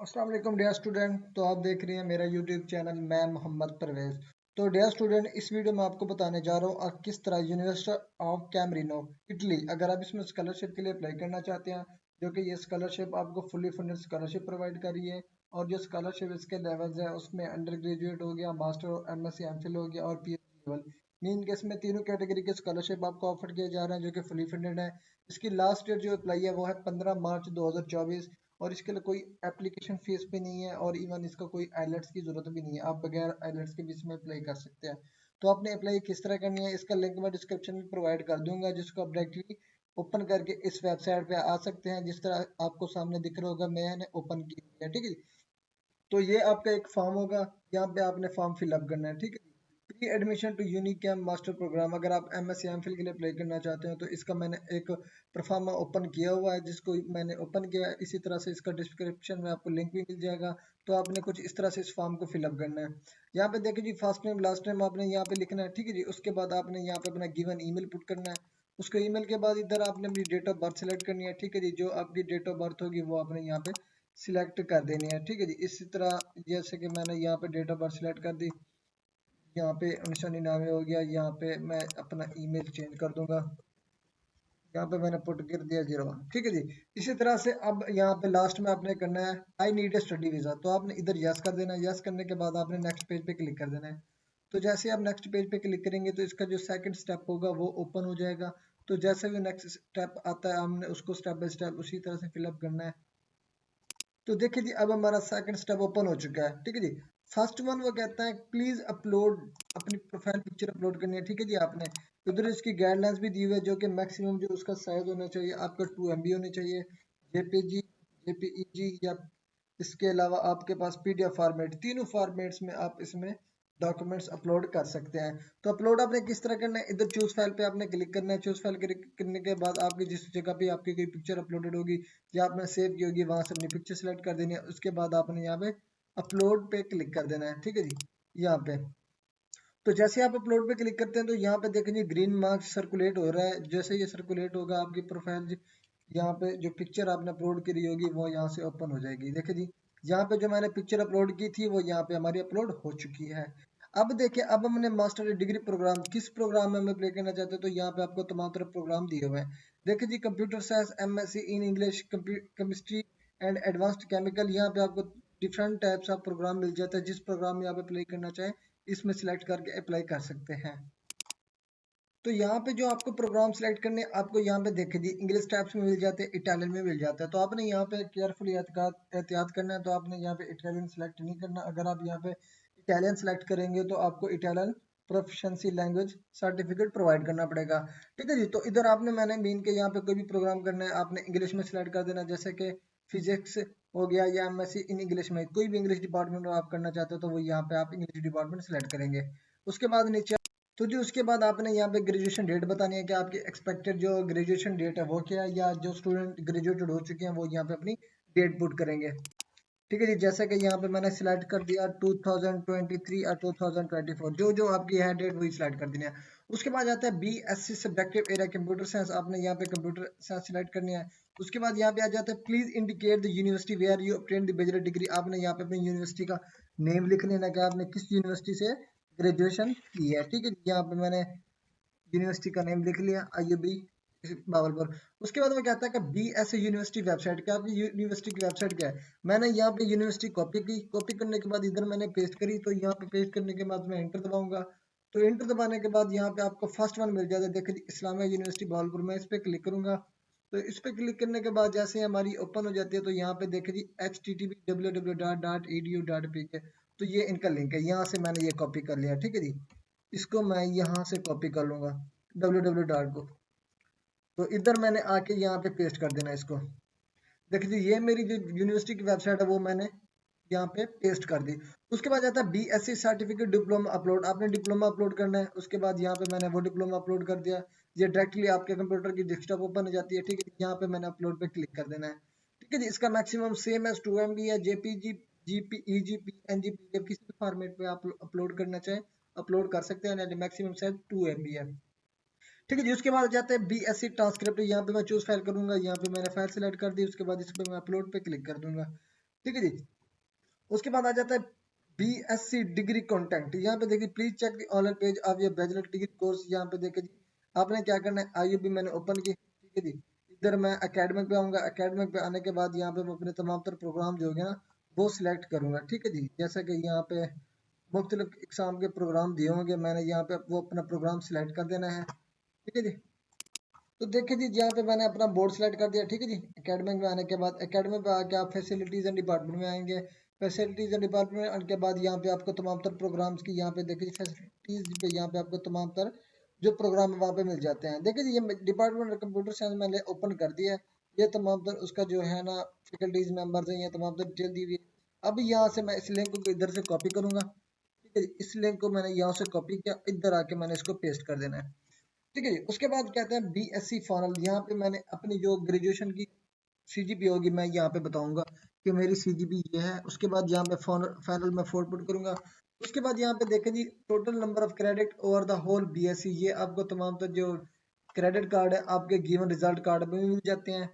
अस्सलाम वालेकुम dear student. तो आप देख रहे हैं मेरा यूट्यूब चैनल, मैं मोहम्मद परवेज। तो डियर स्टूडेंट, इस वीडियो में आपको बताने जा रहा हूँ किस तरह यूनिवर्सिटी ऑफ कैमरिनो इटली, अगर आप इसमें स्कॉलरशिप के लिए अप्लाई करना चाहते हैं, जो कि ये स्कॉलरशिप आपको फुली फंडेड स्कॉलरशिप प्रोवाइड कर रही है। और जो स्कॉलरशिप इसके लेवल्स है उसमें अंडर ग्रेजुएट हो गया, मास्टर, एमएससी, एमफिल हो गया और पीएचडी लेवल। मीन केस में तीनों कैटेगरी के स्कॉलरशिप आपको ऑफर किए जा रहे हैं, जो कि फुली फंडेड है। इसकी लास्ट डेट जो अप्लाई है वो है 15 मार्च 2024। और इसके लिए कोई एप्लीकेशन फीस भी नहीं है और इवन इसका कोई आइलेट्स की जरूरत भी नहीं है, आप बगैर आइलेट्स के भी इसमें अप्लाई कर सकते हैं। तो आपने अप्लाई किस तरह करनी है इसका लिंक मैं डिस्क्रिप्शन में प्रोवाइड कर दूंगा, जिसको आप डायरेक्टली ओपन करके इस वेबसाइट पे आ सकते हैं, जिस तरह आपको सामने दिख रहा होगा मैंने ओपन की है। ठीक है, तो ये आपका एक फॉर्म होगा, यहाँ पे आपने फॉर्म फिलअप करना है। ठीक है, pre admission to Unicam master program, अगर आप एमएससी एमफिल के लिए अप्लाई करना चाहते हैं तो इसका मैंने एक परफॉर्मा ओपन किया हुआ है, जिसको मैंने ओपन किया है। इसी तरह से इसका डिस्क्रिप्शन में आपको लिंक भी मिल जाएगा। तो आपने कुछ इस तरह से इस फॉर्म को फिलअप करना है। यहाँ पे देखिए जी, फर्स्ट नेम लास्ट नेम आपने यहाँ पे लिखना है। ठीक है जी, उसके बाद आपने यहाँ पे अपना गिवन ईमेल पुट करना है। उसको ईमेल के बाद इधर आपने अपनी डेट ऑफ बर्थ सेलेक्ट करनी है। ठीक है जी, जो आपकी डेट ऑफ बर्थ होगी वो आपने यहाँ पे सिलेक्ट कर देनी है। ठीक है जी, इसी तरह जैसे कि मैंने यहाँ पे डेट ऑफ बर्थ सिलेक्ट कर दी, यहाँ पे 1999 हो गया। यहाँ पे मैं अपना ईमेल चेंज कर दूंगा, यहाँ पे मैंने पुट कर दिया 01। ठीक है जी, इसी तरह से अब यहाँ पे लास्ट में आपने करना है I need a study visa, तो आपने इधर यस कर देना है। यस करने के बाद आपने नेक्स्ट पेज पे क्लिक कर देना है। तो जैसे आप नेक्स्ट पेज पे क्लिक करेंगे तो इसका जो सेकंड स्टेप होगा वो ओपन हो जाएगा। तो जैसे भी नेक्स्ट स्टेप आता है हमने उसको स्टेप बाय स्टेप उसी तरह से फिलअप करना है। तो देखिए जी, अब हमारा सेकंड स्टेप ओपन हो चुका है। ठीक है जी, फर्स्ट वन वो कहता है प्लीज अपलोड, अपनी प्रोफाइल पिक्चर अपलोड करनी है। ठीक है जी, आपने उधर इसकी गाइडलाइंस भी दी हुई है, जो कि मैक्सिमम जो उसका साइज होना चाहिए आपका 2 MB होनी चाहिए, जेपीजी, जेपीईजी, या इसके अलावा आपके पास पीडीएफ फॉर्मेट, तीनों फॉर्मेट्स में आप इसमें डॉक्यूमेंट्स अपलोड कर सकते हैं। तो अपलोड आपने किस तरह करना है, इधर चूज फाइल पे आपने क्लिक करना है। चूज फाइल क्लिक करने के बाद आपकी जिस जगह पे आपकी कोई पिक्चर अपलोडेड होगी या आपने सेव की होगी, वहां से अपनी पिक्चर सेलेक्ट कर देनी है। उसके बाद आपने यहाँ पे अपलोड पे क्लिक कर देना है। ठीक है जी, यहाँ पे तो जैसे आप अपलोड पे क्लिक करते हैं तो यहाँ पे देखेंगे ग्रीन मार्क सर्कुलेट हो रहा है। जैसे ये सर्कुलेट होगा आपकी प्रोफाइल, यहाँ पे जो पिक्चर आपने अपलोड करी होगी वो यहाँ से ओपन हो जाएगी। देखिए जी, यहाँ पे जो मैंने पिक्चर अपलोड की थी वो यहाँ पे हमारी अपलोड हो चुकी है। अब देखिए, अब हमने मास्टर डिग्री प्रोग्राम किस प्रोग्राम में हम अप्लाई करना चाहते हैं, तो यहाँ पे आपको तमाम तरह प्रोग्राम दिए हुए हैं। देखिए जी, computer science, MSc in English, chemistry and advanced chemical, यहाँ पे आपको डिफरेंट टाइप्स ऑफ प्रोग्राम मिल जाता है। जिस प्रोग्राम में आप अप्लाई करना चाहें इसमें सिलेक्ट करके अप्लाई कर सकते हैं। तो यहाँ पे जो आपको प्रोग्राम सिलेक्ट करने, आपको यहाँ पे देखे जी इंग्लिश टाइप्स में मिल जाते हैं, इटालियन में मिल जाता है। तो आपने यहाँ पे केयरफुली एहतियात करना है। तो आपने यहाँ पे इटालियन सेलेक्ट नहीं करना। अगर आप यहाँ पे इटालियन सेलेक्ट करेंगे तो आपको Italian proficiency language certificate provide करना पड़ेगा। ठीक है जी, तो इधर आपने मैंने मीन के यहाँ पे कोई भी प्रोग्राम करना है आपने इंग्लिश में सिलेक्ट कर देना, जैसे कि फिजिक्स हो गया या एमएससी इन इंग्लिश में, कोई भी इंग्लिश डिपार्टमेंट में आप करना चाहते हो तो वो यहाँ पे आप इंग्लिश डिपार्टमेंट सेलेक्ट करेंगे। उसके बाद नीचे तो जी उसके बाद आपने यहाँ पे ग्रेजुएशन डेट बतानी है कि आपकी एक्सपेक्टेड जो ग्रेजुएशन डेट है वो क्या है, या जो स्टूडेंट ग्रेजुएटेड हो चुके हैं वो यहाँ पे अपनी डेट पुट करेंगे। ठीक है जी, जैसे कि यहाँ पे मैंने सिलेक्ट कर दिया 2023 और 2024, जो जो आपकी है डेट वही सिलेक्ट कर देनी है। उसके बाद आता है BSc subjective area computer science, आपने यहाँ पे कंप्यूटर साइंस सिलेक्ट करनी है। उसके बाद यहाँ पे आ जाता है please indicate the university where you obtained the bachelor degree, आपने यहाँ पे अपनी यूनिवर्सिटी का नेम लिख लेना कि आपने किस यूनिवर्सिटी से ग्रेजुएशन की है। ठीक है, यहाँ पे मैंने यूनिवर्सिटी का नेम लिख लिया, IUB भावलपुर। उसके बाद वो कहता है कि BSc यूनिवर्सिटी वेबसाइट, क्या आपकी यूनिवर्सिटी की वेबसाइट क्या है। मैंने यहाँ पे यूनिवर्सिटी कॉपी की, कॉपी करने के बाद इधर मैंने पेस्ट करी। तो यहाँ पे पेस्ट करने के बाद मैं एंटर दबाऊंगा। तो एंटर दबाने के बाद यहाँ पे आपको फर्स्ट वन मिल जाता है, देखिए इस्लामिया यूनिवर्सिटी भावलपुर, मैं इस पे क्लिक करूंगा। तो इस पे क्लिक करने के बाद जैसे हमारी ओपन हो जाती है तो यहाँ पे देखिए जी http://www.edu.pk, तो ये इनका लिंक है, यहाँ से मैंने ये कॉपी कर लिया। ठीक है जी, इसको मैं यहाँ से कॉपी कर लूंगा www डॉट को, तो इधर मैंने आके यहाँ पे पेस्ट कर देना इसको। देखिए जी, ये मेरी जो यूनिवर्सिटी की वेबसाइट है वो मैंने यहाँ पे पेस्ट कर दी। उसके बाद आता है BSc सर्टिफिकेट डिप्लोमा अपलोड, आपने डिप्लोमा अपलोड करना है। उसके बाद यहाँ पे मैंने वो डिप्लोमा अपलोड कर दिया, ये डायरेक्टली आपके कंप्यूटर की डेस्कटॉप ओपन हो जाती है। ठीक है, यहाँ पे मैंने अपलोड पे क्लिक कर देना है। ठीक है जी, इसका मैक्सिमम सेम एज 2 MB है, JPG, GPEG, PNG, PDF किसी भी फॉर्मेट पे आप अपलोड करना चाहें अपलोड कर सकते हैं। मैक्सिमम साइज 2 MB है। ठीक है जी, उसके बाद जाते हैं BSc ट्रांसक्रिप्ट, यहाँ पे मैं चूज फाइल करूंगा, यहाँ पे मैंने फाइल सेलेक्ट कर दी। उसके बाद इस पे मैं अपलोड पे क्लिक कर दूंगा। ठीक है जी। उसके बाद आ जाता है बीएससी डिग्री कंटेंट। यहाँ पे देखिए please check the online page of your bachelor degree course. यहाँ पे देखिए जी आपने क्या करना है, आईयूबी मैंने ओपन की, ठीक है जी। इधर मैं एकेडमिक पे आऊंगा, एकेडमिक पे आने के बाद यहाँ पे मैं अपने तमाम तर प्रोग्राम जो हो गया ना वो सिलेक्ट करूंगा, ठीक है जी। जैसा कि यहाँ पे मुख्तलिफ एग्जाम के प्रोग्राम दिए होंगे, मैंने यहाँ पे वो अपना प्रोग्राम सिलेक्ट कर देना है, ठीक है जी। तो देखिए जी यहाँ पे मैंने अपना बोर्ड सेलेक्ट कर दिया, ठीक है जी। एकेडमिक में आने के बाद एकेडमिक पे आके आप फैसिलिटीज एंड डिपार्टमेंट में आएंगे। फैसिलिटीज एंड डिपार्टमेंट में आने के बाद यहाँ पे आपको तमाम तर प्रोग्राम्स की, यहाँ पे देखिए फैसिलिटीज पे यहाँ पे आपको तमाम तर जो प्रोग्राम है वहाँ पे मिल जाते हैं। देखिए जी ये डिपार्टमेंट कंप्यूटर साइंस मैंने ओपन कर दिया है। ये तमाम तर उसका जो है ना फैकल्टीज मेंबर्स हैं, ये तमाम तर डिटेल दी हुई है। अब यहाँ से मैं इस लिंक को इधर से कॉपी करूंगा, ठीक है जी। इस लिंक को मैंने यहाँ से कॉपी किया, इधर आके मैंने इसको पेस्ट कर देना है, ठीक है जी। उसके बाद कहते हैं बीएससी फाइनल। यहाँ पे मैंने अपनी जो ग्रेजुएशन की सीजीपी होगी मैं यहाँ पे बताऊंगा कि मेरी सीजीपी ये है। उसके बाद यहाँ पे फाइनल में 4 पुट करूंगा। उसके बाद यहाँ पे देखें जी total number of credit over the whole BSc, ये आपको तमाम तो जो क्रेडिट कार्ड है आपके गिवन रिजल्ट कार्ड में भी मिल जाते हैं।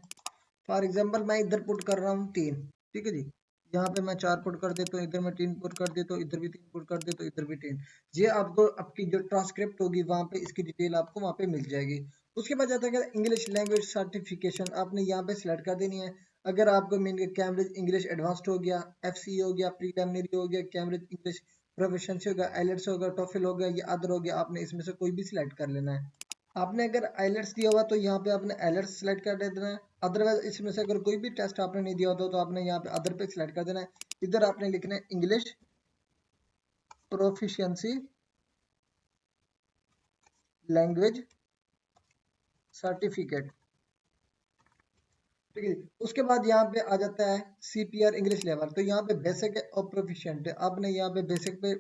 फॉर एग्जाम्पल मैं इधर पुट कर रहा हूँ 3, ठीक है जी। यहाँ पे मैं 4 पुट कर देता हूँ, इधर मैं 3 पुट कर देता हूँ, इधर भी 3 पुट कर देता हूँ, इधर भी 3। ये आपको आपकी जो ट्रांसक्रिप्ट होगी वहाँ पे इसकी डिटेल आपको वहाँ पे मिल जाएगी। उसके बाद जाता है इंग्लिश लैंग्वेज सर्टिफिकेशन, आपने यहाँ पे सिलेक्ट कर देनी है। अगर आपको मीन के कैम्ब्रिज इंग्लिश एडवांस्ड हो गया, एफसी हो गया, प्रीलिमिनरी हो गया, कैम्ब्रिज इंग्लिश प्रोफिशिएंसी होगा, आइलेट्स होगा, टोफिल हो गया, या अदर हो गया, आपने इसमें से कोई भी सिलेक्ट कर लेना है। आपने अगर आइलेट्स दिया हुआ तो यहाँ पे आपने आइलेट्स सेलेक्ट कर देना है। अदरवाइज इसमें से अगर कोई भी टेस्ट आपने नहीं दिया होता तो आपने यहाँ पे अदर पे सिलेक्ट कर देना है। इधर आपने लिखना है इंग्लिश प्रोफिशिएंसी लैंग्वेज सर्टिफिकेट, ठीक है। उसके बाद यहाँ पे आ जाता है सीपीआर इंग्लिश लेवल। तो यहाँ पे बेसिक है और प्रोफिशिएंट है, आपने यहाँ पे बेसिक पे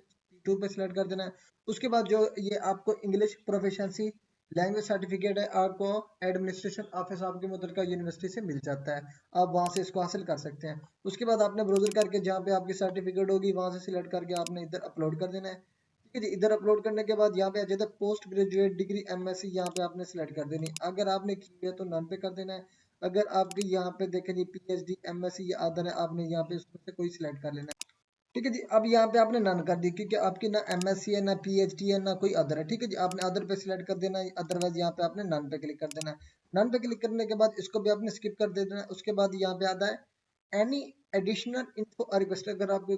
टू पे सिलेक्ट कर देना है। उसके बाद जो ये आपको इंग्लिश प्रोफिशिएंसी लैंग्वेज सर्टिफिकेट है आपको एडमिनिस्ट्रेशन ऑफिस आपके मुतलका यूनिवर्सिटी से मिल जाता है, आप वहाँ से इसको हासिल कर सकते हैं। उसके बाद आपने ब्राउजर करके जहाँ पे आपकी सर्टिफिकेट होगी वहाँ से सिलेक्ट करके आपने इधर अपलोड कर देना है, ठीक है जी। इधर अपलोड करने के बाद यहाँ पे आ जाता है पोस्ट ग्रेजुएट डिग्री एमएससी, यहाँ पे आपने सिलेक्ट कर देनी है। अगर आपने की है तो नन पे कर देना है। अगर आपकी यहाँ पे देखें जी पीएचडी एमएससी या अदर है, आपने यहाँ पे उसमें से कोई सिलेक्ट कर लेना है, ठीक है जी। अब यहाँ पे आपने नन कर दी क्योंकि आपकी ना एमएससी है ना पीएचडी है ना कोई अदर है, ठीक है जी। आपने अदर पे सिलेक्ट कर देना है, अदरवाइज यहाँ पे आपने नन पे क्लिक कर देना है। नन पे क्लिक करने के बाद इसको भी आपने स्किप कर देना है। उसके बाद यहाँ पे आता है एनी एडिशनल इन्फो और रिक्वेस्ट, अगर आपको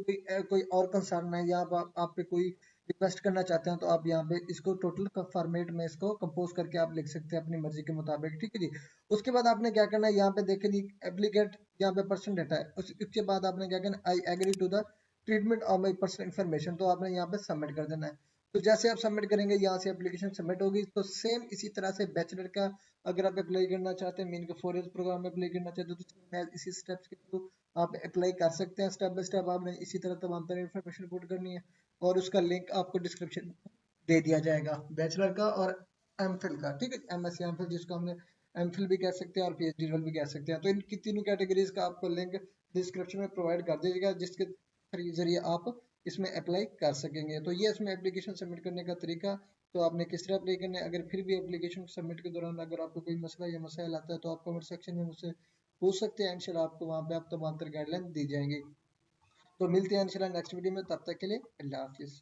कोई और कंसर्न है या आप पे कोई रिक्वेस्ट करना चाहते हैं तो आप यहाँ पे इसको टोटल फॉर्मेट में इसको कंपोज करके आप लिख सकते हैं अपनी मर्जी के मुताबिक, ठीक है जी। उसके बाद आपने क्या करना है, यहाँ पे देखें जी एप्लीकेट यहाँ पे पर्सन डेटा है, उसके बाद आपने क्या करना है, I agree to the treatment of my personal information, तो आपने यहाँ पे सबमिट कर देना है। तो जैसे आप सबमिट करेंगे यहाँ से एप्लीकेशन सबमिट होगी। तो सेम इसी तरह से बैचलर का अगर आप अप्लाई करना चाहते हैं, मीन के 4 ईयर प्रोग्राम में अप्लाई करना चाहते हैं तो मैं इसी स्टेप्स के थ्रू आप अप्लाई कर सकते हैं। स्टेप बाय स्टेप आपने इसी तरह तमाम तरह इन्फॉर्मेशन पुट करनी है और उसका लिंक आपको डिस्क्रिप्शन दे दिया जाएगा, बैचलर का और एमफिल का, ठीक है। एमएससी एमफिल जिसको हमने एमफिल भी कह सकते हैं और पीएचडी लेवल भी कह सकते हैं। तो इनकी तीनों कैटेगरीज का आपको लिंक डिस्क्रिप्शन में प्रोवाइड कर दीजिएगा जिसके जरिए आप इसमें अप्लाई कर सकेंगे। तो ये इसमें एप्लीकेशन सबमिट करने का तरीका, तो आपने किस तरह अप्लाई करना है। अगर फिर भी एप्लीकेशन सबमिट के दौरान अगर आपको कोई मसला या मसाइल आता है तो आप कमेंट सेक्शन में मुझसे पूछ सकते हैं, इंशाल्लाह आपको वहाँ पे आप तमाम गाइडलाइन दी जाएंगी। तो मिलते हैं इंशाल्लाह नेक्स्ट वीडियो में, तब तक के लिए अल्लाह हाफिज़।